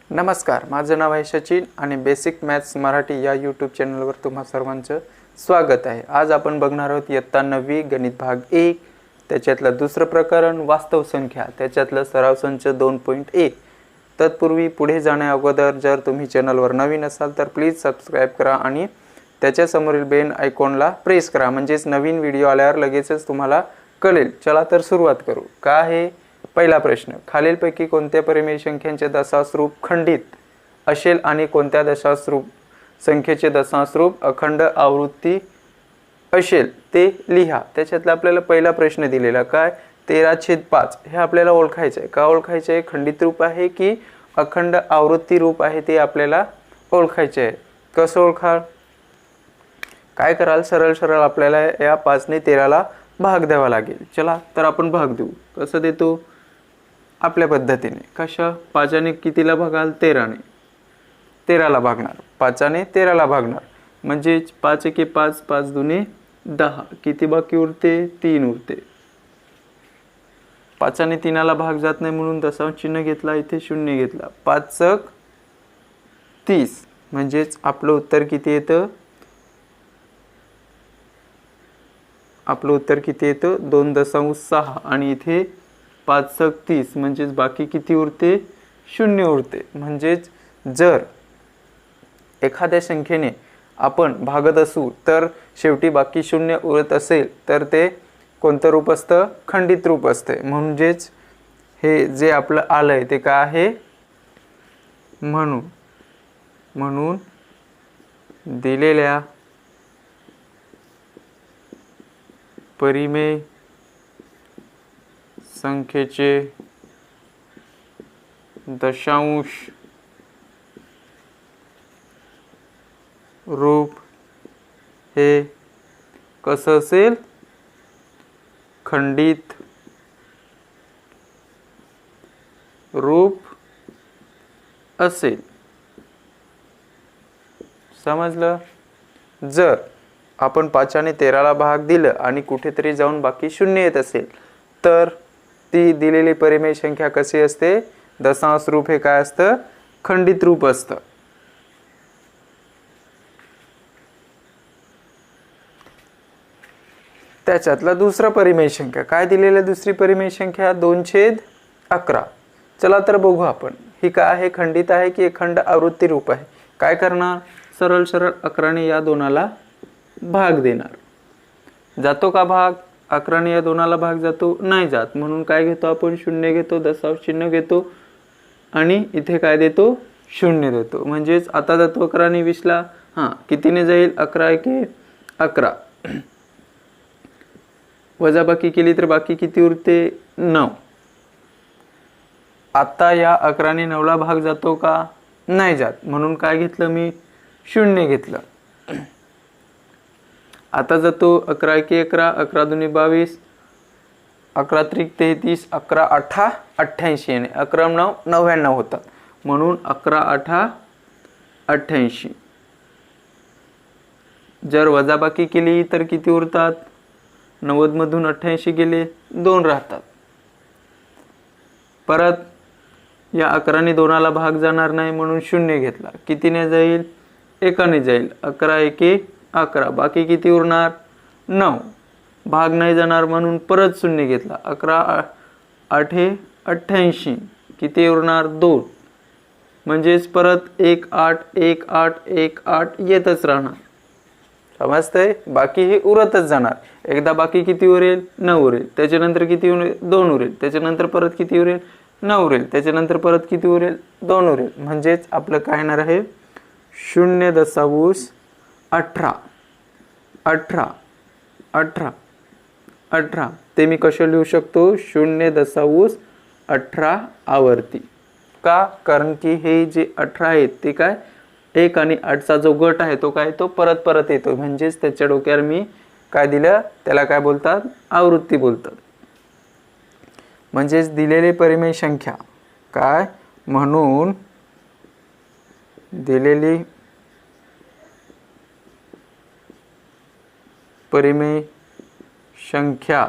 नमस्कार, माझं नाव आहे सचिन आणि बेसिक मॅथ्स मराठी या यूट्यूब चॅनलवर तुम्हा सर्वांचं स्वागत आहे। आज आपण बघणार आहोत इयत्ता 9वी गणित भाग 1 त्याच्यातलं दुसरं प्रकरण वास्तव संख्या त्याच्यातलं सराव संच 2.1। तत्पूर्वी पुढे जाण्या अगोदर जर तुम्ही चॅनलवर नवीन असाल तर प्लीज सबस्क्राइब करा आणि त्याच्या समोरील बेल आयकॉनला प्रेस करा, म्हणजेच नवीन व्हिडिओ आल्यावर लगेचच तुम्हाला कळेल। चला तर सुरुवात करू। काय आहे पहिला प्रश्न, खालीलपैकी कोणत्या परिमेय संख्यांचे दशांश रूप खंडित असेल आणि कोणत्या दशांश रूप संख्येचे दशांश रूप अखंड आवृत्ती असेल ते लिहा। त्याच्यातला आपल्याला पहिला प्रश्न दिलेला काय 13/5 हे आपल्याला ओळखायचं आहे। का ओळखायचं आहे? खंडित रूप आहे की अखंड आवृत्ती रूप आहे ते आपल्याला ओळखायचे आहे। कसं ओळखाल? काय कराल? सरळ सरळ आपल्याला या 5 ने 13 ला भाग द्यावा लागेल। चला तर आपण भाग देऊ। कसं देतो? आपल्या पद्धतीने। कशा? 5 ने कितीला भागाल? 13 ने। 13 ला भागणार, 5 ने 13 ला भागणार, म्हणजे 5 एके 5, 5 दुने 10, किती बाकी उरते? 3 उरते। 5 ने 3 ला भाग जात नाही म्हणून दशांश चिन्ह घेतला, इथे 0 घेतला। 5 × 30 म्हणजेच आपलं उत्तर किती येतं? आपलं उत्तर किती येतं? 2.6 आणि इथे 5 × 30 म्हणजेच बाकी किती उरते? 0 उरते। म्हणजेच जर एखाद्या संख्येने आपण भागत असू तर शेवटी बाकी 0 उरत असेल तर ते कोणतं रूप असतं? खंडित रूप असते। म्हणजेच हे जे आपलं आलंय ते काय आहे? म्हणून दिलेल्या परिमेय संख्येचे दशांश रूप हे कसं असेल? खंडित रूप असेल। समजलं? जर आपण 5 ने 13 ला भाग दिलं आणि कुठेतरी जाऊन बाकी 0 येत असेल तर ती दिलेली परिमेय संख्या कशी असते? दशांश रूप हे काय असतं? खंडित रूप असतं। त्याच्यातला दुसरा परिमेय संख्या काय दिलेली? दुसरी परिमेय संख्या 2/11। चला तर बघू आपण ही काय आहे? खंडित आहे की अखंड आवृत्ती रूप आहे? काय करणार? सरळ सरळ 11 ने या दोनाला भाग देणार। जातो का भाग? 11 ने या दोनाला भाग जातो? नाही जात। म्हणून काय घेतो आपण? 0 घेतो, दशांश चिन्ह घेतो आणि इथे काय देतो? 0 देतो। म्हणजेच आता जातो 11 ने 20 ला, कितीने जाईल? 11 एके 11, वजाबाकी केली तर बाकी किती उरते? 9। आता या 11 ने 9 ला भाग जातो का? नाही जात। म्हणून काय घेतलं मी? 0 घेतलं। आता जातो 11 एके 11, 11 दुने 22, 11 त्रिक 33, 11 8 88 आणि 11 9 99 होतात। म्हणून 11 8 88। जर वजाबाकी केली तर किती उरतात? 90 मधून 88 गेले 2 राहतात। परत या 11 ने 2 ला भाग जाणार नाही म्हणून 0 घेतला, कितीने जाईल? 1 ने जाईल। 11 एके 11, बाकी किती उरणार? 9। भाग नाही जाणार म्हणून परत 0 घेतला, 11 8 88, किती उरणार? 2। म्हणजेच परत 1 8 1 8 1 8 येतच राहणार। समजतंय? बाकी हे उरतच जाणार। एकदा बाकी किती उरेल? 9 उरेल। त्याच्यानंतर किती उरेल? 2 उरेल। त्याच्यानंतर परत किती उरेल? 9 उरेल। त्याच्यानंतर परत किती उरेल? 2 उरेल। म्हणजेच आपलं काय येणार आहे? 0.18 18 18 18। ते मी कसे लिहू शकतो? 0.18 आवर्ती। का? कारण की हे जे 18 आहेत ते काय 1 आणि 8 चा जो गट आहे तो काय तो परत परत येतो। म्हणजेच त्याच्या डोक्यावर मी काय दिलं? त्याला काय बोलतात? आवृत्ती बोलतात। म्हणजेच दिलेली परिमेय संख्या काय? म्हणून दिलेली परिमेय संख्या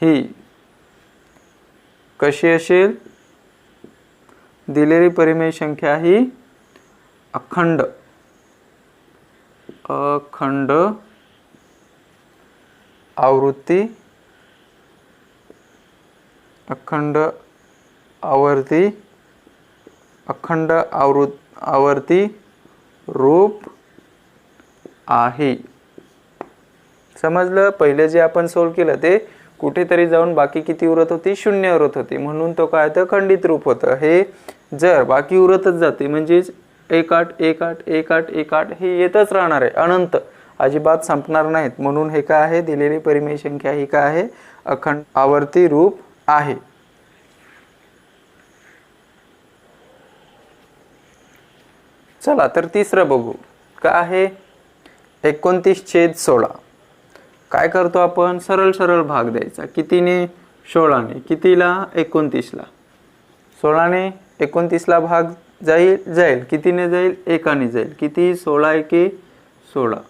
ही कशी असेल? दिलेली परिमेय संख्या ही अखंड आवृत्ती आवर्ती रूप आहे. समजलं. पहिले जे आपण सोल्व केलं ते कुठेतरी जाऊन बाकी किती उरत होती, 0 उरत होती, म्हणून तो काय तर खंडित रूप होतं. हे जर बाकी उरतच जाते म्हणजेच 1 8 1 8 1 8 1 8 हे येतच राहणार आहे, अनंत, अजिबात संपणार नाहीत. म्हणून हे काय आहे, दिलेली परिमेय संख्या ही काय आहे, अखंड आवर्ती रूप आहे. चला तर तिसरं बघू. काय आहे, 29/16. काय करतो आपण, सरळ सरळ भाग द्यायचा. कितीने, 16ने. कितीला, 29ला. 16ने 29ला भाग जाईल. कितीने जाईल, 1ने जाईल. किती, 16 1 16.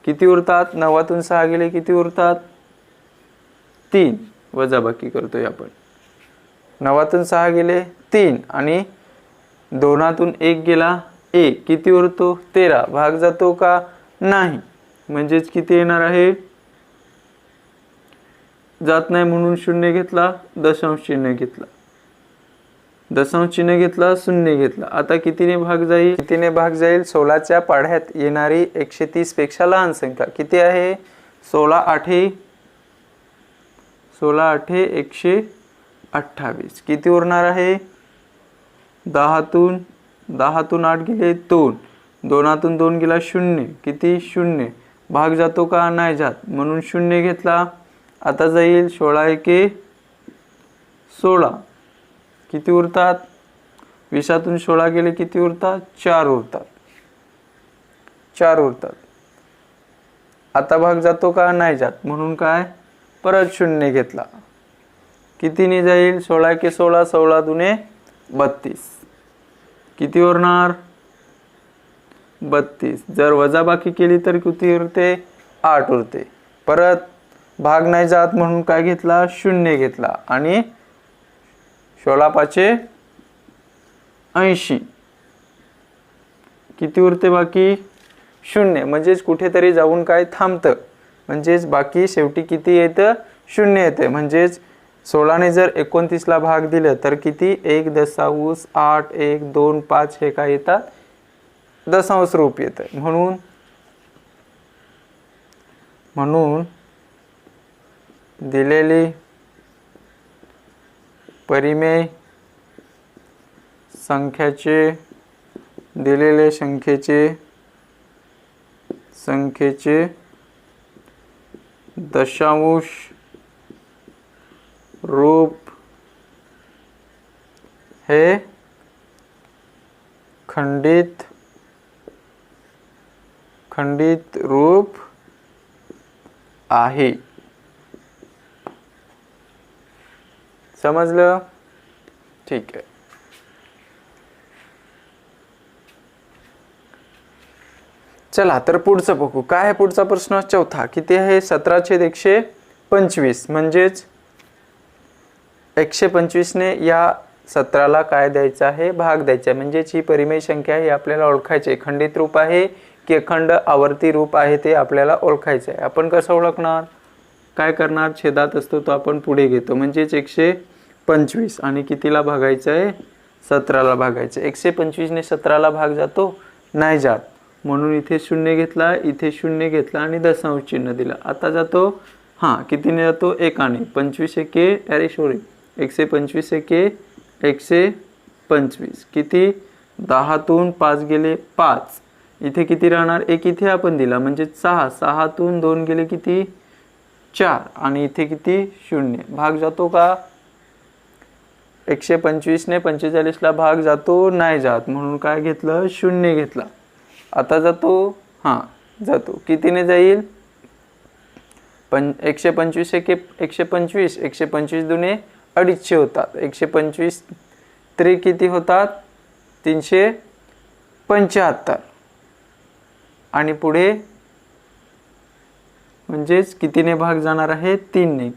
किती उरतात, 9तून 6 गेले किती उरतात, 3. वजाबाकी करतोय आपण. 9तून 6 गेले 3 आणि 2तून 1 गेला 1. किती उरतो, 13. भाग जातो का, नाही. म्हणजेच किती येणार आहे, जात नाही म्हणून 0 घेतला, दशांश चिन्ह घेतला, दशांश चिन्ह घेतला, 0 घेतला. आता कितीने भाग जाईल, 16च्या पाढ्यात येणारी 130 पेक्षा लहान संख्या किती आहे, 16 8 128. किती उरणार आहे, 10तून 8 गेले 2, 2तून 2 गेला 0. किती, 0. भाग जातो का, नाही जात, म्हणून 0 घेतला. आता जाईल 16 1 16. किती उरतात, 20तून 16 गेले किती उरतात, 4 उरतात. आता भाग जातो का, नाही जात, म्हणून काय, परत 0 घेतला. कितीने जाईल, 16 1 16, 16 2 32. किती उरणार, 32. जर वजाबाकी केली तर किती उरते, 8 उरते. परत भाग नाही जात म्हणून काय घेतला, 0 घेतला आणि 16 5 80. किती उरते बाकी, 0. म्हणजेच कुठेतरी जाऊन काय थांबतं, म्हणजेच बाकी शेवटी किती येतं, 0 येते. म्हणजेच 16ने जर 29ला भाग दिलं तर किती, 1 दशांश 8 1 2 5 हे काय येतात, दशांश रूप येतं. म्हणून दिलेली परिमेय संख्येचे दशांश रूप हे खंडित रूप आहे. समजलं, ठीक आहे. चला तर पुढचं बघू. काय आहे पुढचा प्रश्न, चौथा. किती आहे, 17/125. म्हणजेच 125ने या 17ला काय द्यायचं आहे, भाग द्यायचा. म्हणजेच ही परिमेय संख्या ही आपल्याला ओळखायची, खंडित रूप आहे की अखंड आवर्ती रूप आहे ते आपल्याला ओळखायचं आहे. आपण कसं ओळखणार, काय करणार, छेदात असतो तो आपण पुढे घेतो. म्हणजेच 125 आणि कितीला भागायचं आहे, 17ला भागायचं. 125ने 17ला भाग जातो, नाही जात, म्हणून इथे 0 घेतला, इथे 0 घेतला आणि दशांश चिन्ह दिलं. आता जातो, कितीने जातो, 1ने. 25 1 अरे सॉरी 125 1 125. किती, 10तून 5 गेले 5. इथे किती राहणार, 1 इथे आपण दिला म्हणजे 6. 6तून 2 गेले किती, 4 आणि इथे किती, 0. भाग जातो का, 125ने 45ला भाग जातो, नाही जात, म्हणून काय घेतलं, 0 घेतला. आता जातो, जातो. कितीने जाईल, 125 1 125. 125 दुने 250 होतात. 125 3 किती होतात, 375. आणि पुढे म्हणजेच कितीने भाग जाणार आहे, 3ने.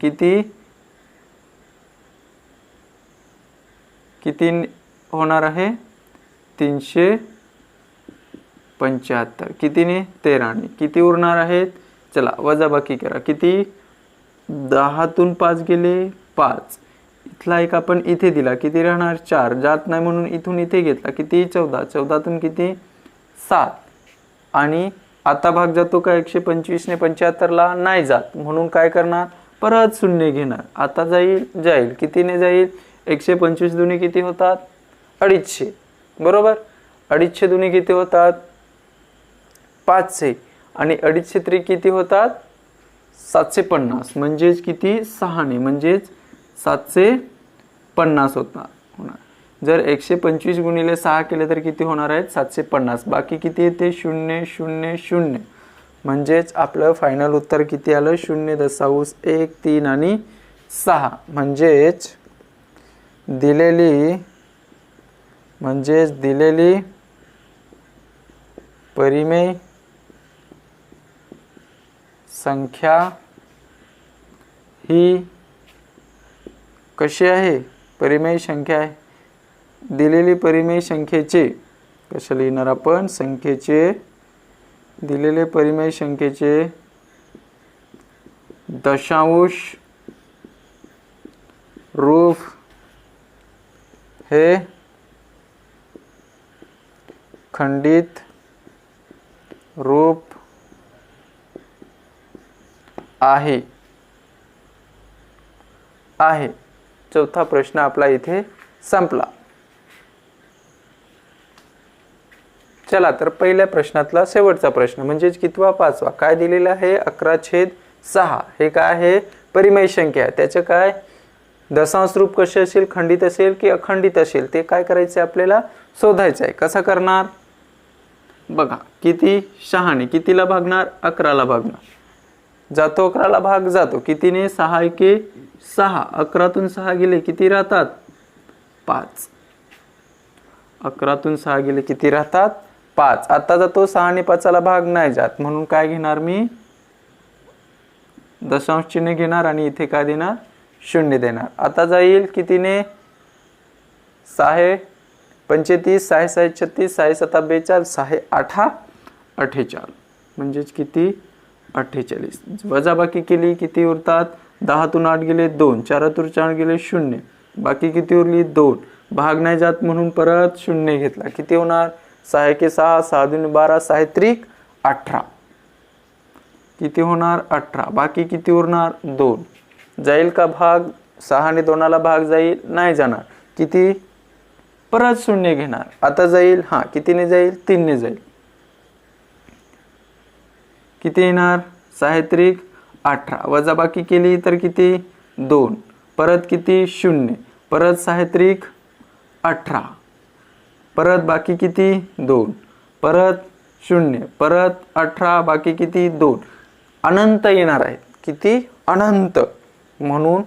किती होणार आहे 375. कितीने? 13ने. किती उरणार आहेत? चला वजाबाकी करा. किती? 10तून 5 गेले 5. इथला एक आपण इथे दिला. किती राहणार? 4. जात नाही म्हणून इथून इथे घेतला. किती? 14. 14तून किती? 7. आणि आता भाग जातो का 125 ने 75ला? नाही जात. म्हणून काय करणार? परत शून्य घेणार. आता जाईल. कितीने जाईल? 125 दुनी किती होतात? 250. बरोबर. 250 दुनी किती होतात? 500. आणि 250 त्रिक किती होतात? 750. म्हणजेच किती? 6 ने. म्हणजेच 750 होणार. जर 125 गुणिले 6 केले तर किती होणार आहेत? 750. बाकी किती येते? 0 0 0. म्हणजेच आपलं फायनल उत्तर किती आलं? 0.13 आणि 6. म्हणजेच दिलेली परिमेय संख्या ही कशी आहे? परिमेय संख्या आहे. दिलेली परिमेय संख्येचे कशा लिहिणार आपण? संख्येचे, दिलेले परिमेय संख्येचे दशांश रूप हे खंडित रूप आहे. चौथा प्रश्न आपला इथे संपला. चला तर पहिल्या प्रश्नातला शेवटचा प्रश्न म्हणजेच कितवा? 5वा. काय दिलेला आहे? 11/6. हे काय आहे? परिमेय संख्या आहे. त्याचं काय? दशांश रूप कसे असेल? खंडित असेल की अखंडित असेल? ते काय करायचं आपल्याला? शोधायचं आहे. कसं करणार? बघा. किती? 6 ने. कितीला भागणार? 11ला भागणार. जातो 11ला भाग जातो. कितीने? 6 एके 6. 11तून 6 गेले किती राहतात? 5. 11तून 6 गेले किती राहतात? 5. आता जातो 6 ने 5ला भाग नाही जात. म्हणून काय घेणार मी? दशांश चिन्ह घेणार आणि इथे काय देणार? 0 देणार. आता जाईल कितीने? 6 35, 6 6 36, 6 7 42, 6 8 48. म्हणजेच किती? 48. वजाबाकी केली किती उरतात? 10तून 8 गेले 2, 4तून 4 गेले 0. बाकी किती उरली? 2. भाग नाही जात म्हणून परत 0 घेतला. किती होणार? 6 एके 6, 6 दुनी 12, 6 त्रिक 18. किती होणार? 18. बाकी किती उरणार? 2. जाईल का भाग? 6 ने 2ला भाग जाईल? नाही जाणार. किती? परत 0 घेणार. आता जाईल? कितीने जाईल? 3 ने जाईल. किती येणार? 6 त्रिक 18. वजाबाकी केली तर किती? 2. परत किती? 0. परत 6 त्रिक 18. परत बाकी किती? 2. परत 0. परत 18. बाकी किती? 2. अनंत येणार आहेत. किती? अनंत. म्हणून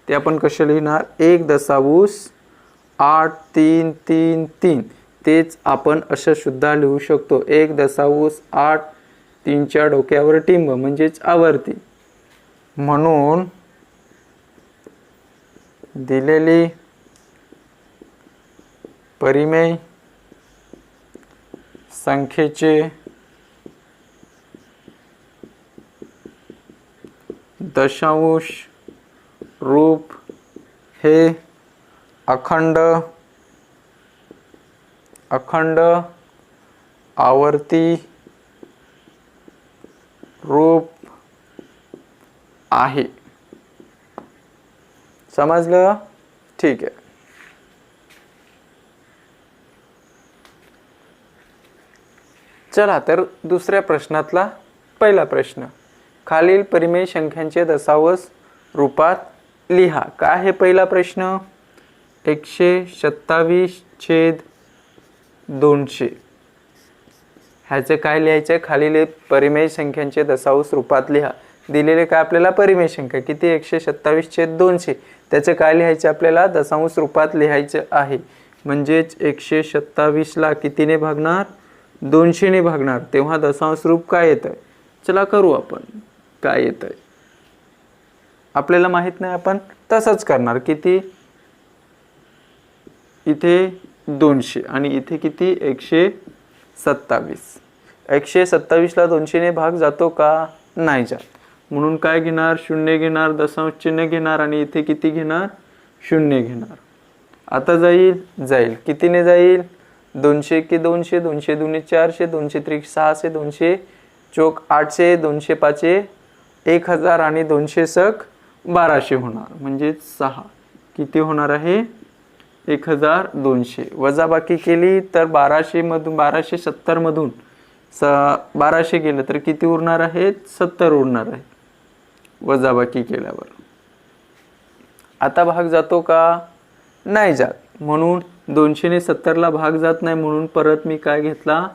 ते आपण कसे लिहिणार? 1.833. तेच आपण असं सुद्धा लिहू शकतो. 1.833 च्या डोक्यावर टिंब म्हणजेच आवर्ती. म्हणून दिलेली परिमेय संख्येचे दशांश रूप हे अखंड आवर्ती रूप आहे. समजलं? ठीक आहे. चला तर दुसऱ्या प्रश्नातला पहिला प्रश्न. खालील परिमेय संख्यांचे दशांश रूपात लिहा. काय आहे पहिला प्रश्न? 127/200. ह्याचे काय लिहायचे? खालील परिमेय संख्यांचे दशांश रूपात लिहा. दिलेले काय आपल्याला? परिमेय संख्या किती? 127/200. त्याचे काय लिहायचे आपल्याला? दशांश रूपात लिहायचे आहे. म्हणजेच 127ला कितीने भागणार? 200 ने भागणार. तेव्हा दशांश रूप काय येतं? चला करू आपण. काय येतं आपल्याला माहित नाही, आपण तसंच करणार. किती? इथे 200 आणि इथे किती 127. 127 ला 200 ने भाग जातो का? नाही जात. म्हणून काय घेणार? शून्य घेणार, दशांश चिन्ह घेणार आणि इथे किती घेणार? शून्य घेणार. आता जाईल कितीने जाईल? 200 के 200, 200 दुने 400, 200 त्रिक 600, 200 चौक 800, 200 पाचे 1000 आणि 200 सक 1200 होणार. म्हणजे 6 किती होणार आहे? 1200. वजाबाकी केली तर 1200 मधून 1270 मधून 1200 गेलं तर किती उरणार आहेत? 70 उरणार आहे वजाबाकी केल्यावर. आता भाग जातो का? नाही जात. म्हणून 200 ने 70 ला भाग जात नाही म्हणून परत मी काय घेतला?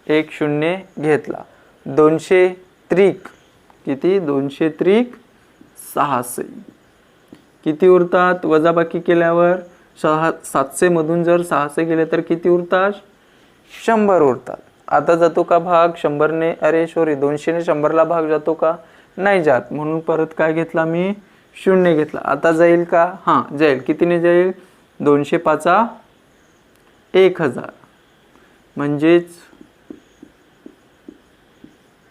1 शून्य घेतला. 200 त्रिक किती? 200 त्रिक 600 किती उरतात वजाबाकी केल्यावर? 700 मधून जर 600 गेले तर किती उरतात? 100 उरतात. आता जातो का भाग 100 ने? 200 ने 100 ला भाग जातो का? नाही जात. म्हणून परत काय घेतला मी? शून्य घेतला. आता जाईल का? हां जाईल. कितीने जाईल? 200 पाचा 1000 म्हणजेच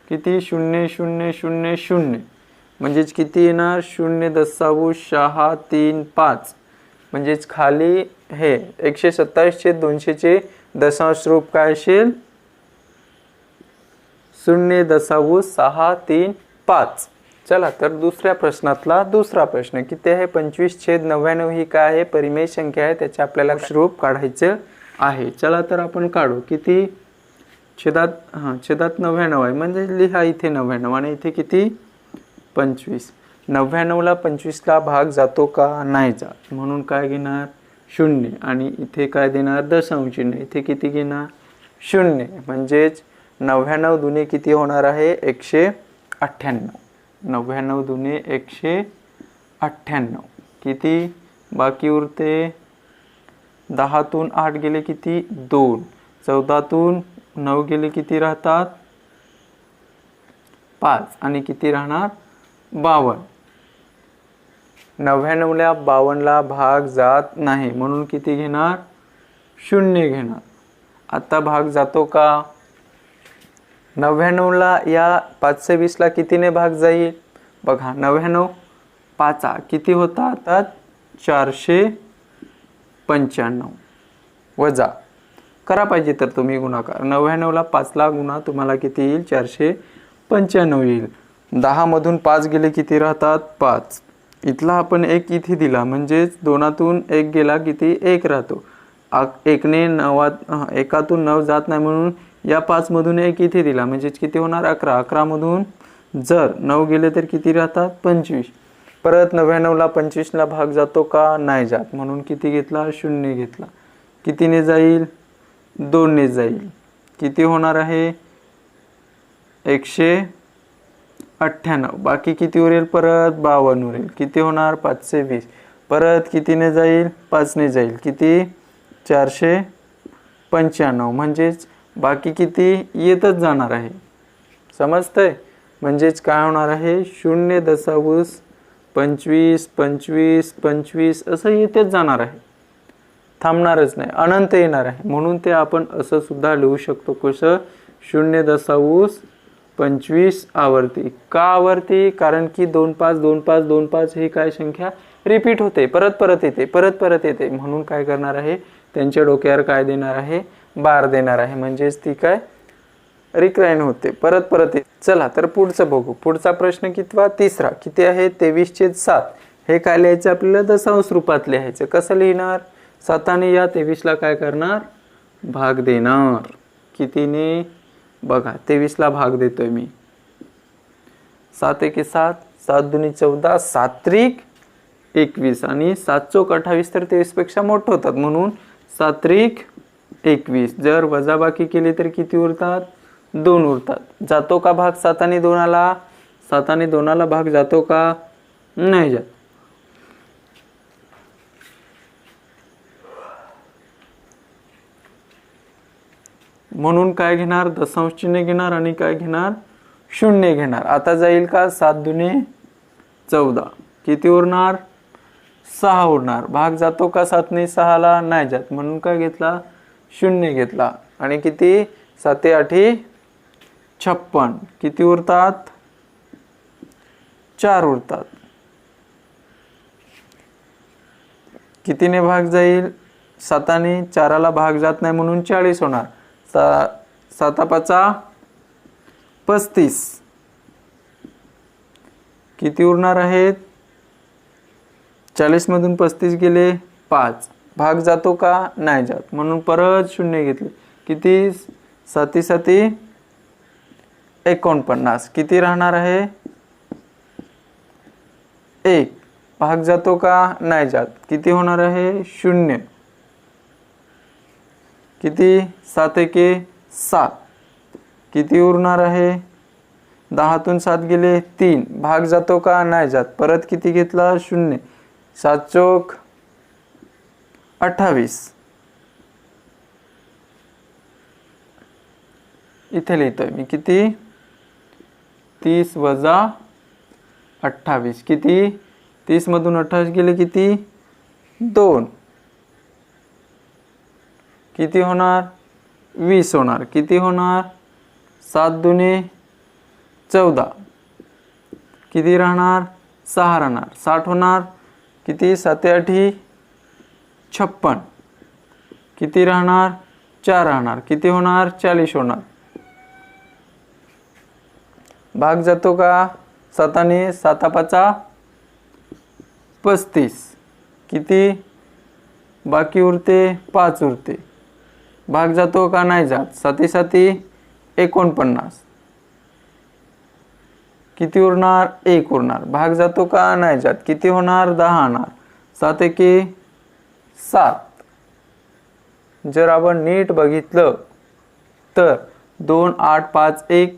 किती? 0 0 0 0 म्हणजेच किती येणार? 0.635 म्हणजेच खाली हे 127 चे 200 चे दशांश रूप काय असेल? 0.635. चला तर दुसऱ्या प्रश्नातला दुसरा प्रश्न किती आहे? 25/99 ही काय आहे? परिमेय संख्या आहे. त्याचे आपल्याला रूप काढायचं आहे. चला तर आपण काढू. किती? छेदात 99 आहे म्हणजे लिहा इथे 99 आणि इथे किती? 25. 99 ला 25 ला भाग जातो का? नाही जात. म्हणून काय घेणार? शून्य आणि इथे काय देणार? दशांश चिन्ह. इथे किती घेणार? शून्य. म्हणजेच 99 दुने किती होणार आहे? 198. 99 दुने 198 किती बाकी उरते? 10 तून 8 गेले किती? 2. 14 तून 9 गेले किती राहतात? 5 आणि किती राहणार? 52. 99 ला 52 ला भाग जात नाही म्हणून किती घेणार? शून्य घेणार. आता भाग जातो का? 99 ला या 520 ला कितीने भाग जाईल? बघा 99 पाचा किती होतात? 495 वजा करा पाहिजे तर तुम्ही गुणाकार. 99 ला 5 ला गुणा तुम्हाला किती येईल? 495 येईल. 10 मधून 5 गेले किती राहतात? 5. इथला आपण 1 इथे दिला म्हणजेच 2तून 1 गेला किती? 1 राहतो. 1ने 1तून 9 जात नाही म्हणून या 5 मधून 1 इथे दिला म्हणजेच किती होणार? 11. 11 मधून जर 9 गेले तर किती राहतात? 25. परत 99 ला 25 ला भाग जातो का? नाही जात. म्हणून किती घेतला? शून्य घेतला. कितीने जाईल? 2 ने जाईल. किती होणार आहे? 198. बाकी किती उरेल? परत 52 उरेल. किती होणार? 520. परत कितीने जाईल? 5 ने जाईल. किती? 495 म्हणजेच बाकी किती येतच जाणार आहे. समजतंय? म्हणजेच काय होणार आहे? 0.25 25 25 असं येतेच जाणार आहे. थांबणारच नाही. अनंत येणार आहे. म्हणून ते आपण असं सुद्धा लिहू शकतो. कसं? 0.25 आवर्ती. का आवर्ती? कारण की 2 5 2 5 2 5 ही काय संख्या रिपीट होते. परत येते. म्हणून काय करणार आहे? त्यांच्या डोक्यावर काय देणार आहे? बार देणार आहे. म्हणजेच ती काय रिक्लाइन होते. परत येते. चला तर पुढचं बघू. पुढचा प्रश्न कितवा? तिसरा. किती आहे? 23/7. हे काय लिहायचं आपल्याला? दशांश रूपात लिहायचं. कसं लिहिणार? 7 ने या 23 ला काय करणार? भाग देणार. कितीने? बघा 23 ला भाग देतोय मी. 7 एके 7, 7 दुनी 14, 7 त्रिक 21 आणि 7 चौक 28 तर 23 पेक्षा मोठं होतात म्हणून 7 त्रिक 21. जर वजाबाकी केली तर किती उरतात? 2 उरतात. जातो का भाग 7 आणि 2 ला? 7 आणि 2 ला भाग जातो का? नाही जात. म्हणून काय घेणार? दशांश चिन्ह घेणार आणि काय घेणार? शून्य घेणार. आता जाईल का? 7 दुने 14 किती उरणार? 6 उरणार. भाग जातो का 7 ने 6 ला? नाही जात, म्हणून काय घेतला? 0 घेतला. आणि किती? 7 8 56. किती उरतात? 4 उरतात. कितीने भाग जाईल? 7 ने 4 ला भाग जात नाही म्हणून 40 होणार. 7 5 35. किती उरणार आहेत? 40 मधून 35 गेले 5. भाग जातो का? नाही जात, म्हणून परत 0 घेतले. किती? 7 7 49. किती राहणार आहे? 1. भाग जातो का? नाही जात. किती होणार आहे? 0. किती? 7 1 7. किती उरणार आहे? 10 तून 7 गेले 3. भाग जातो का? नाही जात. परत किती घेतला? 0. 7 चौक 28. इथे लिहितोय मी. किती? 30 वजा 28. किती? 30 मधून 28 गेले किती? 2. किती होणार? 20 होणार. किती होणार? 7 दुने 14. किती राहणार? 6 राहणार. 60 होणार. किती? 7 8 56. किती राहणार? 4 राहणार. किती होणार? 40 होणार. भाग जातो का? 7 ने 7 5 35. किती? बाकी उरते 5 उरते. भाग जातो का? नाही जात. 7 7 49. किती उरणार? 1 उरणार. भाग जातो का? नाही जात. किती होणार? 10 होणार. 7 1 7. जर आपण नीट बघितलं तर 2 8 5 1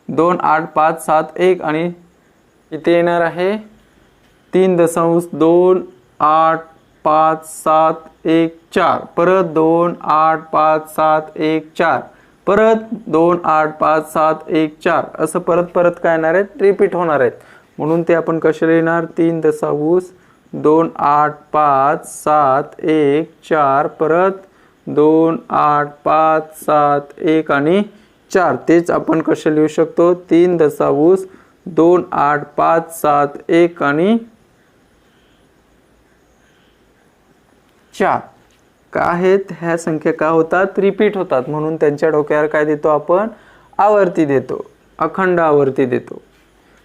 2 8 5 7 1 आणि किती येणार आहे? 3.2 8 5 7 1 4. परत 2 8 5 7 1 4. परत 2 8 5 7 1 4. असं परत परत काय येणार आहेत? रिपीट होणार आहेत. म्हणून ते आपण कशाला लिहिणार? 3.2 8 5 7 1 4. परत 2 8 5 7 1 आणि 4. तेच आपण कसे लिहू शकतो? 3.2 8 5 7 1 आणि 4. का आहेत? ह्या संख्या का होतात? रिपीट होतात, म्हणून त्यांच्या डोक्यावर काय देतो आपण? आवर्ती देतो, अखंड आवर्ती देतो.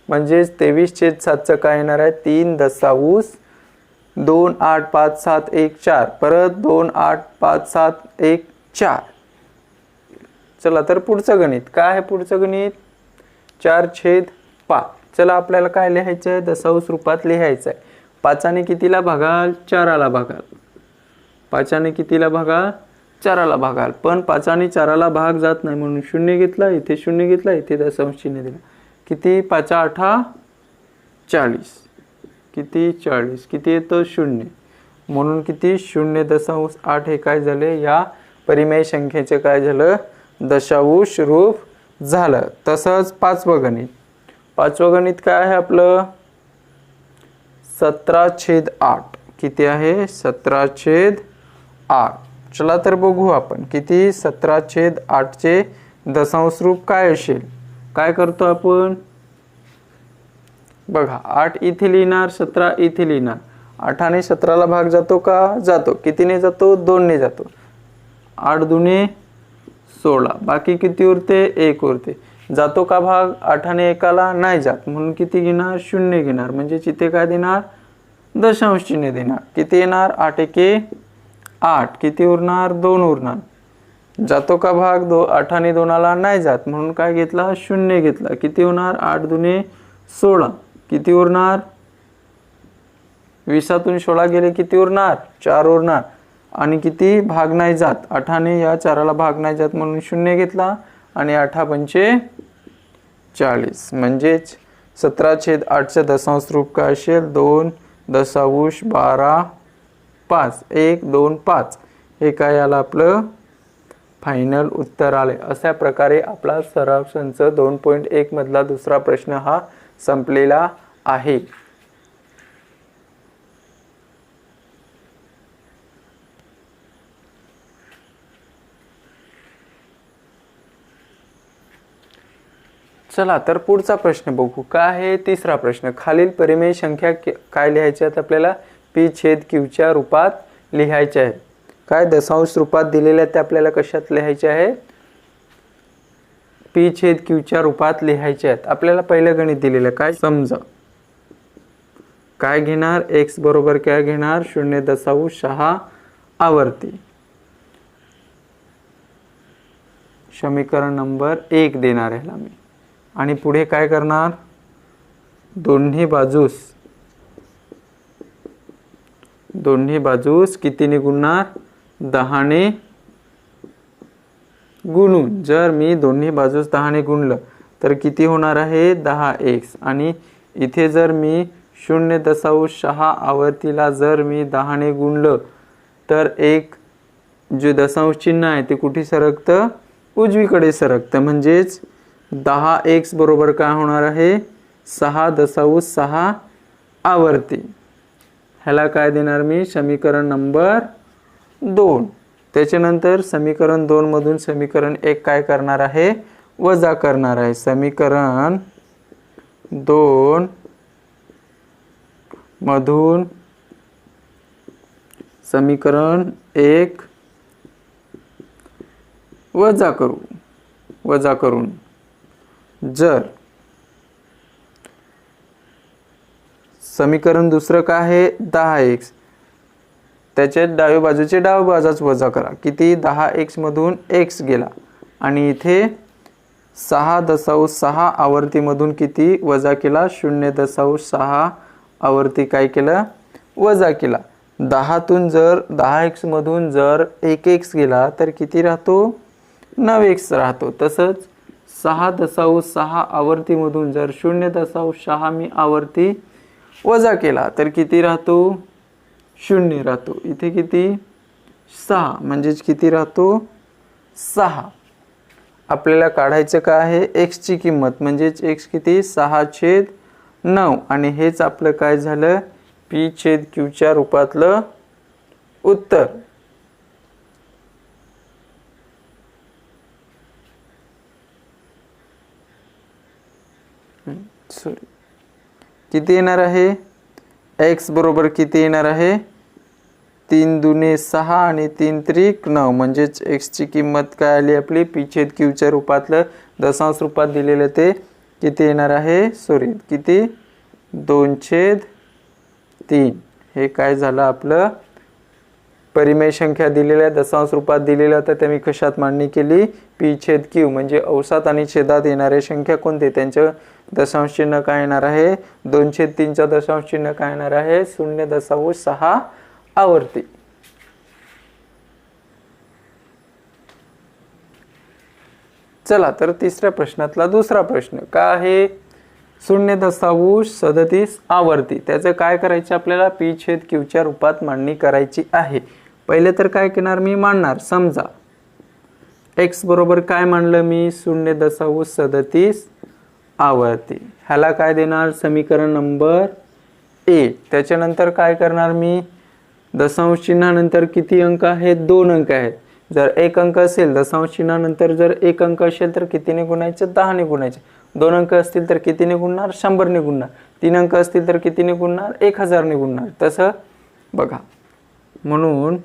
म्हणजेच 23/7 काय येणार आहे? 3.2 8 5 7 1 4. परत 2 8 5 7 1 4. चला तर पुढचं गणित काय आहे? पुढचं गणित 4/5. चला आपल्याला काय लिहायचं आहे? दशांश रूपात लिहायचं आहे. 5 ने कितीला भागाल? 4 ला भागाल. 5 ने कितीला भागाल? 4 ला भागाल. पण 5 ने 4 ला भाग जात नाही म्हणून 0 घेतला. इथे 0 घेतला. इथे दशांश चिन्ह दिला. किती? 5 8 40. किती? 40. किती येतो? 0. म्हणून किती? 0.8 हे काय झाले? या परिमेय संख्येचे काय झालं? दशांश रूप झालं. तसंच 5वं गणित. 5वं गणित काय आहे आपलं? 17/8. किती आहे? 17/8. चला तर बघू आपण. किती? 17/8 चे दशांश रूप काय असेल? काय करतो आपण? बघा, 8 इथे लिहिणार, 17 इथे लिहिणार. 8 ने 17 ला भाग जातो का? जातो. कितीने जातो? 2 ने जातो. 8 दुने 16. बाकी किती उरते? 1 उरते. जातो का भाग? 8 ने 1 ला नाही जात, म्हणून किती घेणार? 0 घेणार. म्हणजे इथे काय देणार? दशांश चिन्ह देणार. किती येणार? 8 1 8. किती उरणार? 2 उरणार. जातो का भाग? 8 ने 2 ला नाही जात, म्हणून काय घेतला? 0 घेतला. किती होणार? 8 दुने 16. किती उरणार? 20तून 16 गेले किती उरणार? 4 उरणार. आणि किती? भाग नाही जात. 8 ने या 4 ला भाग नाही जात म्हणून 0 घेतला. आणि 8 पंचे 40. म्हणजेच 17/8 चे दशांश रूप काय असेल? 2.12 1 2 5. हे काय आलं आपलं फायनल उत्तर आले. अशा प्रकारे आपला सराव संच 2.1 मधला दुसरा प्रश्न हा संपलेला आहे. चला तर पुढचा प्रश्न बघू. काय आहे तिसरा प्रश्न. खालील परिमेय संख्या काय लिहायच्या आहेत आपल्याला? पी छेद क्यूच्या रूपात लिहायच्या आहेत. काय दशांश रूपात दिलेल्या त्या आपल्याला कशात लिहायच्या आहे? पी छेद क्यूच्या रूपात लिहायच्या आहेत. आपल्याला पहिलं गणित दिलेलं काय? समजा काय घेणार? x बरोबर काय घेणार? 0.6 आवर्ती. समीकरण नंबर 1 देणार आहे मी. आणि पुढे काय करणार? दोन्ही बाजूस कितीने गुणणार? 10 ने गुणून. जर मी दोन्ही बाजूस 10 ने गुणलं तर किती होणार आहे? 10x. आणि इथे जर मी 0.6 आवर्तीला जर मी 10 ने गुणलं तर एक जे दशांश चिन्ह आहे ते कुठे सरकतं? उजवीकडे सरकतं. म्हणजेच 10x बरोबर काय होणार आहे? 6.6 आवर्ती. ह्याला काय देणार मी? समीकरण नंबर 2. त्याच्यानंतर समीकरण 2 मधून समीकरण 1 काय करणार आहे? वजा करणार आहे. समीकरण 2 मधून समीकरण 1 वजा करून जर समीकरण दुसरं काय आहे? 10x. त्याच्यात डाव्या बाजूच वजा करा. किती? 10x मधून x गेला आणि इथे 6.6 आवर्ती मधून किती वजा केला? 0.6 आवर्ती काय केलं? वजा केला. 10x मधून जर 1x गेला तर किती राहतो? 9x राहतो. तसंच 6.6 आवर्ती मधून जर 0.6 मी आवर्ती वजा केला तर किती राहतो? 0 राहतो. इथे किती? 6. म्हणजेच किती राहतो? 6. आपल्याला काढायचं काय आहे? x ची किंमत. म्हणजेच x किती? 6/9. आणि हेच आपलं काय झालं? p छेद q च्या रूपातलं उत्तर. किती येणार आहे? x बरोबर किती येणार आहे? 3 दुने 6 आणि 3 त्रिक 9. म्हणजेच x ची किंमत काय आली आपली? p छेद q च्या रूपातलं दशांश रूपात दिलेलं ते किती येणार आहे? किती? 2/3. हे काय झालं आपलं? परिमेय संख्या दिलेल्या दशांश रूपात दिलेल्या होत्या त्या मी कशात मांडणी केली? p छेद q. म्हणजे औसात आणि छेदात येणाऱ्या संख्या कोणते? त्यांचं दशांश चिन्ह काय येणार आहे? 2/3 चा दशांश चिन्ह काय येणार आहे? 0.6 आवर्ती. चला तर तिसऱ्या प्रश्नातला दुसरा प्रश्न काय आहे? 0.37 आवर्ती. त्याचं काय करायचं आपल्याला? p छेद q च्या रूपात मांडणी करायची आहे. पहिले तर काय करणार मी? मांडणार. समजा x बरोबर काय मांडलं मी? 0.37 आवर्ती. ह्याला काय देणार? समीकरण नंबर 1. त्याच्यानंतर काय करणार मी? दशांश चिन्हानंतर किती अंक आहेत? 2 अंक आहेत. जर 1 अंक असेल दशांश चिन्हानंतर जर 1 अंक असेल तर कितीने गुणायचं? 10 ने गुणायचे. 2 अंक असतील तर कितीने गुणणार? 100 ने गुणणार. 3 अंक असतील तर कितीने गुणणार? 1000 ने गुणणार. तसं बघा. म्हणून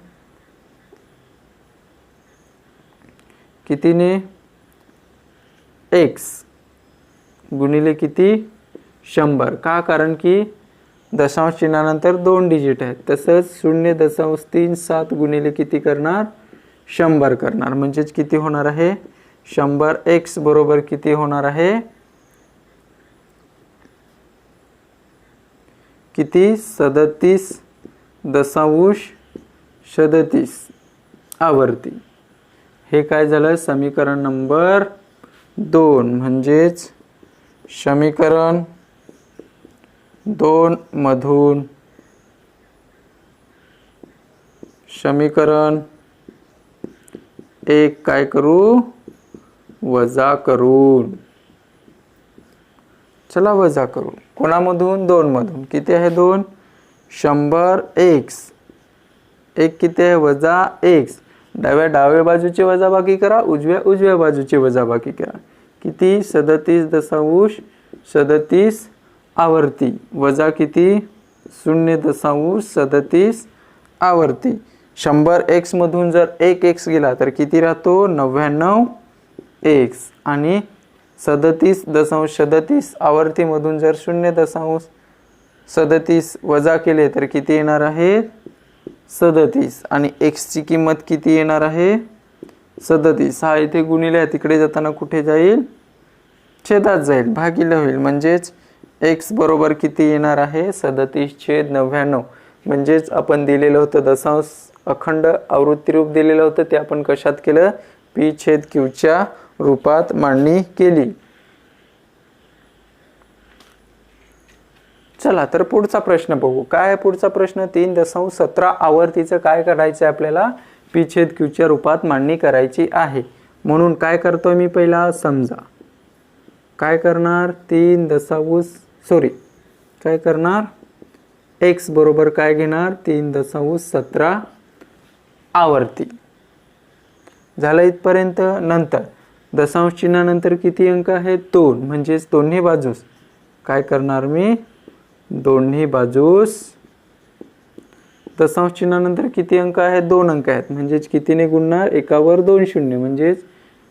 कितीने? x गुणिले किती? 100. का? कारण की दशांश चिन्हानंतर 2 डिजिट आहेत. तसंच 0.37 गुणिले किती करणार? 100 करणार. म्हणजेच किती होणार आहे? 100x बरोबर किती होणार आहे? किती? 37.37 आवर्ती. हे काय झालं? समीकरण नंबर 2. म्हणजेच समीकरण 2 मधून समीकरण 1 काय करू? वजा करून. चला वजा करू. कोणामधून? 2 मधून. किती आहे 2? 100x. 1 किती आहे? वजा x. डाव्या बाजूची वजाबाकी करा, उजव्या बाजूची वजाबाकी करा. किती 37.37 आवर्ती वजा किती 0.37 आवर्ती. 100 x मधून जर 1 x गेला तर किती राहतो 99 x आणि 37.37 आवर्ती मधून जर 0.37 वजा केले तर किती येणार आहे 37 आणि x ची किंमत किती येणार आहे 37. हा इथे गुणिले आहे तिकडे जाताना कुठे जाईल छेदात जाईल भागिले होईल म्हणजेच x बरोबर किती येणार आहे 37/99. म्हणजेच आपण दिलेलं होतं दशांश अखंड आवृत्ती रूप दिलेलं होतं ते आपण कशात केलं p/q च्या रूपात मांडणी केली. चला तर पुढचा प्रश्न बघू. काय पुढचा प्रश्न 3.17 आवर्तीचं काय करायचं आपल्याला p/q च्या रूपात मांडणी करायची आहे. म्हणून काय करतोय मी पहिला समजा काय करणार काय करणार x बरोबर काय घेणार 3.17 आवर्ती झालं इथपर्यंत. नंतर दशांश चिन्हानंतर किती अंक आहेत 2 म्हणजेच दोन्ही बाजूस काय करणार मी दोन्ही बाजूस दशांश चिन्हानंतर किती अंक आहेत 2 अंक आहेत म्हणजेच कितीने गुणणार एकावर 2 शून्य म्हणजेच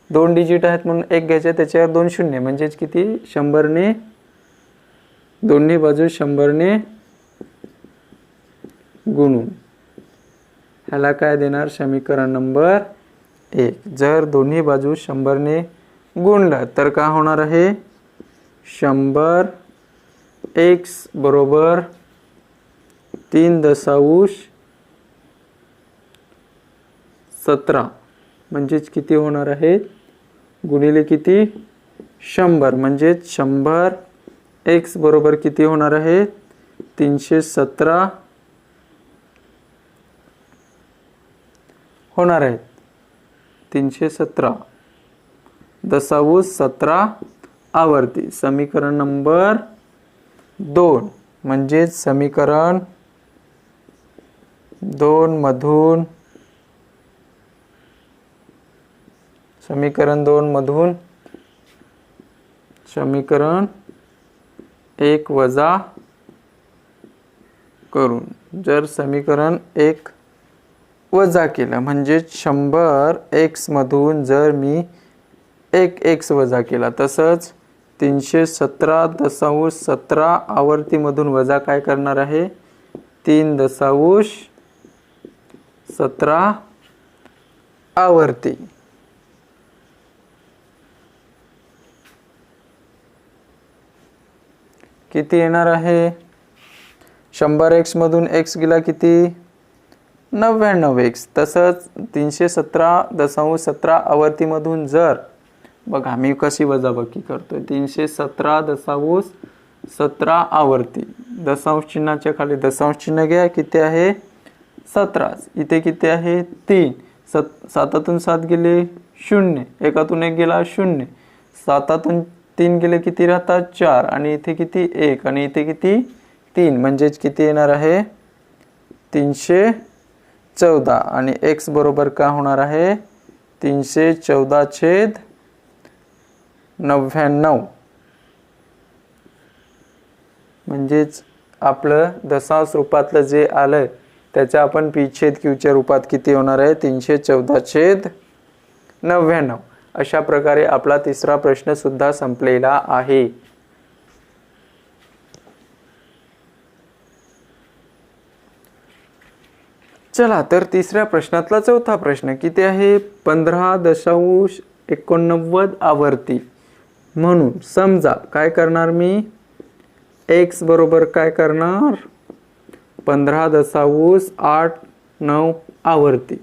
2 डिजिट आहेत म्हणून 1 घ्यायचे त्याच्यावर 2 शून्य म्हणजेच किती 100 ने दोन्ही बाजूस 100 ने गुणून ह्याला काय देणार समीकरण नंबर 1. जर दोन्ही बाजूस 100 ने गुणलं तर काय होणार आहे 100 x बरोबर 3.17 म्हणजेच किती होणार आहे गुणिले किती 100 म्हणजेच 100 x बरोबर किती होणार आहे 317 होणार आहे 317.17 आवर्ती. समीकरण नंबर 2 म्हणजेच समीकरण 2 मधून समीकरण 1 वजा करून जर समीकरण 1 वजा केलं म्हणजे 100 x मधून जर मी 1 x वजा केला तसंच 317.17 आवर्ती मधून वजा काय करणार आहे 3.17 आवर्ती. किती येणार आहे 100 x मधून x गेला किती 99 x तसंच 317.17 आवर्ती मधून जर बघा मी कशी वजाबाकी करतोय 317.17 आवर्ती दशांश चिन्हाच्या खाली दशांश चिन्ह घ्या किती आहे 17 इथे किती आहे 3 7 गेले 0 1 गेला 0 7 3 गेले किती राहतात 4 आणि इथे किती 1 आणि इथे किती 3 म्हणजेच किती येणार आहे 314 आणि x बरोबर काय होणार आहे 314/99 म्हणजेच आपलं दशांश रूपातलं जे आलं त्याच्या आपण p/q च्या रूपात किती होणार आहे 314/99. अशा प्रकारे आपला तिसरा प्रश्न सुद्धा संपलेला आहे. चला तर तिसऱ्या प्रश्नातला चौथा प्रश्न किती आहे 15.89 आवर्ती. म्हणून समजा काय करणार मी x बरोबर काय करणार 15.89 आवर्ती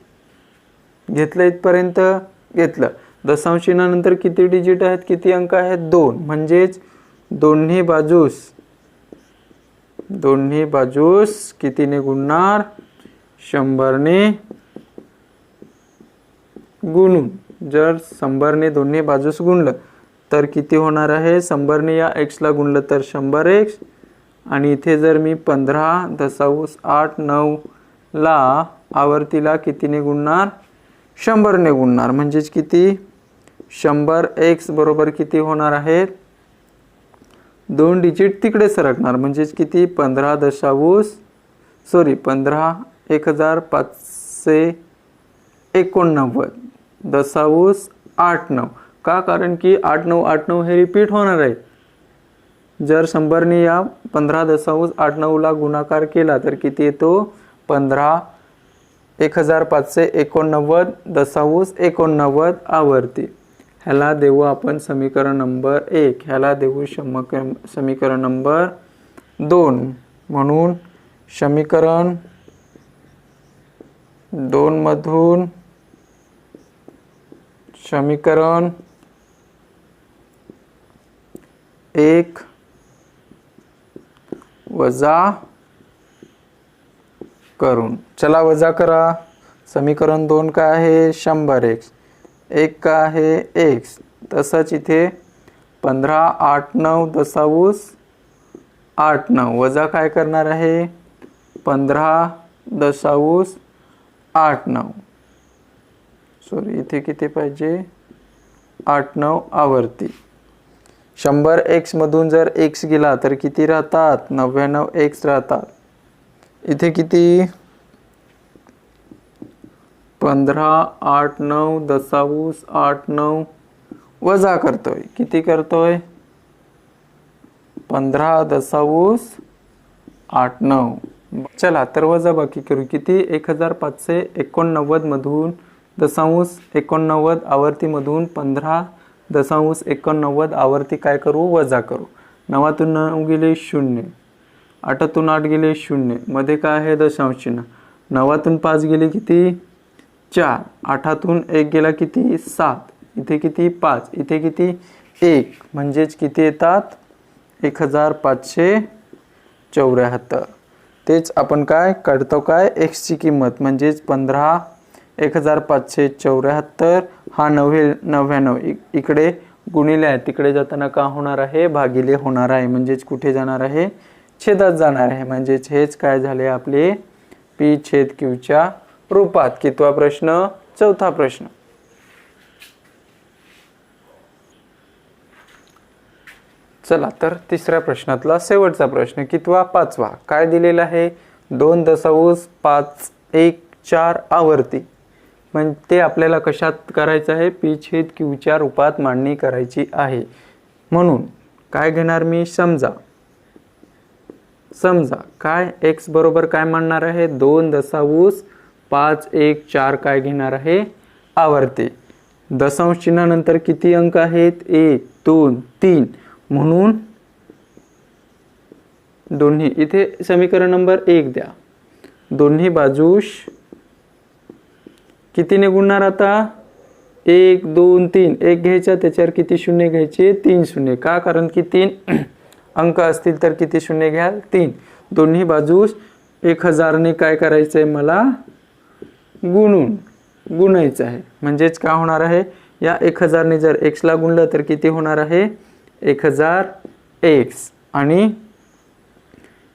घेतलं इथपर्यंत घेतलं. दशांश चिन्हानंतर किती डिजिट आहेत किती अंक आहेत 2 म्हणजेच दोन्ही बाजूस कितीने गुणणार 100 ने गुणून जर 100 ने दोन्ही बाजूस गुणलं तर किती होणार आहे 100 ने या x ला गुणलं तर 100x आणि इथे जर मी 15.89 ला आवर्तीला कितीने गुणणार 100 ने गुणणार म्हणजेच किती 100x बरोबर किती होणार आहे, 2 डिजिट तिकडे सरकणार म्हणजे किती 15,15,589.89 का, कारण की 8989 हे रिपीट होणार आहे. जर 100 ने या 15,89 ला गुणाकार केला तर किती येतो 15,1589.89 आवर्ती. ह्याला देऊ आपण समीकरण नंबर 1, ह्याला देऊ समीकरण नंबर 2. म्हणून समीकरण 2 मधून समीकरण 1 वजा करून, चला वजा करा. समीकरण 2 काय आहे 100x, 1 का आहे x, तसंच इथे 15,89.89 वजा काय करणार आहे 15.89, सॉरी इथे किती पाहिजे 89 आवर्ती. 100x मधून जर x गेला तर किती राहतात 99x राहतात. इथे किती 15,89.89 वजा करतोय, किती करतोय 15.89. चला तर वजा बाकी करू. किती 1589 मधून 0.89 आवर्ती मधून 15.89 आवर्ती काय करू वजा करू. 9तून 9 गेले 0, 8तून 8 गेले 0, मध्ये काय आहे दशांश चिन्ह. 9तून 5 गेले किती 4, 8तून 1 गेला किती 7, इथे किती 5, इथे किती 1, म्हणजेच किती येतात 1574. तेच आपण काय काढतो काय x ची किंमत म्हणजेच 15,1574. हा 99 इकडे गुणिले आहे, तिकडे जाताना का होणार आहे भागिले होणार आहे, म्हणजेच कुठे जाणार आहे छेदात जाणार आहे. म्हणजेच हेच काय झाले आपले p छेद q च्या रूपात. कितवा प्रश्न 4था प्रश्न. चला तर तिसऱ्या प्रश्नातला शेवटचा प्रश्न कितवा 5वा. काय दिलेला आहे 2.514 आवर्ती. म्हणजे ते आपल्याला कशात करायचं आहे p छेद q च्या रूपात मांडणी करायची आहे. म्हणून काय घेणार मी समजा काय x बरोबर काय मांडणार आहे 2.514 काय घेणार आहे आवर्ती. दशांश चिन्हानंतर किती अंक आहेत 1 2 3, म्हणून दोन्ही इथे समीकरण नंबर 1 द्या. दोन्ही बाजूस कितीने गुणणार आता 1 2 3, 1 घ्यायचा त्याच्यावर किती शून्य घ्यायचे 3 शून्य. का, कारण की 3 अंक असतील तर किती शून्य घ्याल 3. दोन्ही बाजूस 1000 ने काय करायचंय मला गुणायचं आहे. म्हणजेच काय होणार आहे या 1000 ने जर x ला गुणलं तर किती होणार आहे 1000x. आणि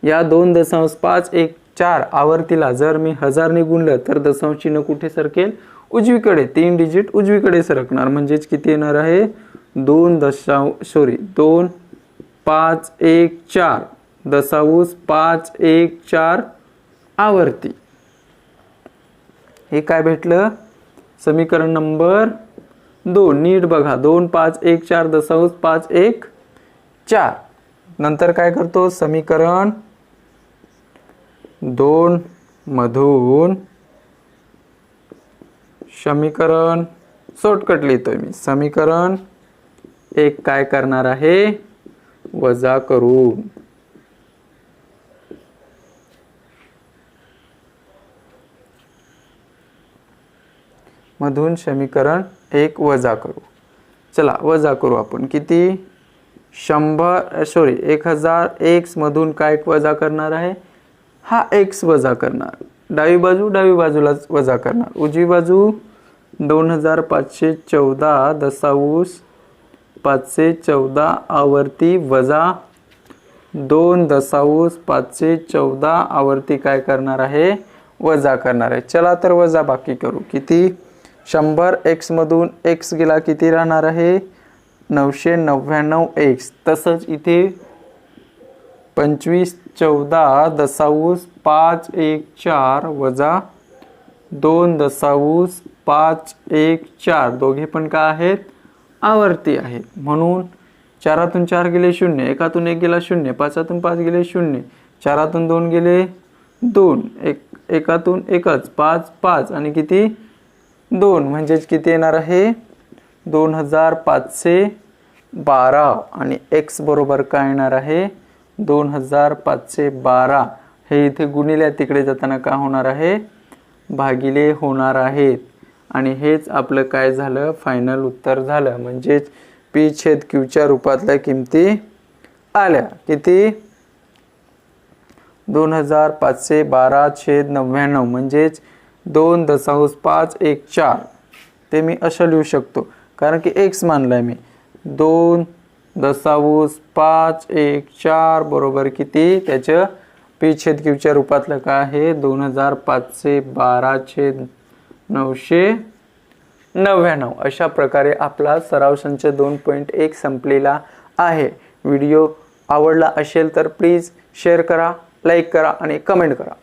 या 2.514 आवर्तीला जर मी 1000 ने गुणलं तर दशांश चिन्ह कुठे सरकेल उजवीकडे, 3 डिजिट उजवीकडे सरकणार. म्हणजेच किती येणार आहे 2.514 आवर्ती. हे काय भेटलं समीकरण नंबर 2. नीट बघा 2.514 नंतर काय करतो समीकरण 2 मधून समीकरण शॉर्टकट लिहितोय मी. समीकरण 1 काय करणार आहे वजा करू. मधून समीकरण 1 वजा करू. चला वजा करू आपण. किती 1000 x मधून काय वजा करणार आहे हा x वजा करणार. डावी बाजूला वजा करणार. उजवी बाजू 2514 आवर्ती वजा 2.514 आवर्ती काय करणार आहे वजा करणार आहे. चला तर वजा बाकी करू. किती 100 x मधून x गेला किती राहणार आहे 999 x. तसंच इथे 2514.514 वजा 2.514 दोघे पण काय आहेत आवर्ती आहे. म्हणून 4तून 4 गेले 0, 1तून 1 गेला 0, 5तून 5 गेले 0, 4तून 2 गेले 2, 1तून 1च 5 5 आणि किती 2 म्हणजे किती येणार आहे 2512 आणि x बरोबर काय येणार आहे 2512. हे इथे गुणिले तिकडे जाताना काय होणार आहे भागिले होणार आहेत. आणि हेच आपलं काय झालं फायनल उत्तर झालं. म्हणजेच p/q च्या रूपातल्या किमती आल्या किती 2512/99 म्हणजेच 2.514. ते मी असं लिहू शकतो कारण की x मानलाय मी 2.514 बरोबर किती त्याचं p/q च्या रूपातलं काय आहे 2512/999. अशा प्रकारे आपला सराव संच 2.1 संपलेला आहे. व्हिडिओ आवडला असेल तर प्लीज शेअर करा, लाईक करा आणि कमेंट करा.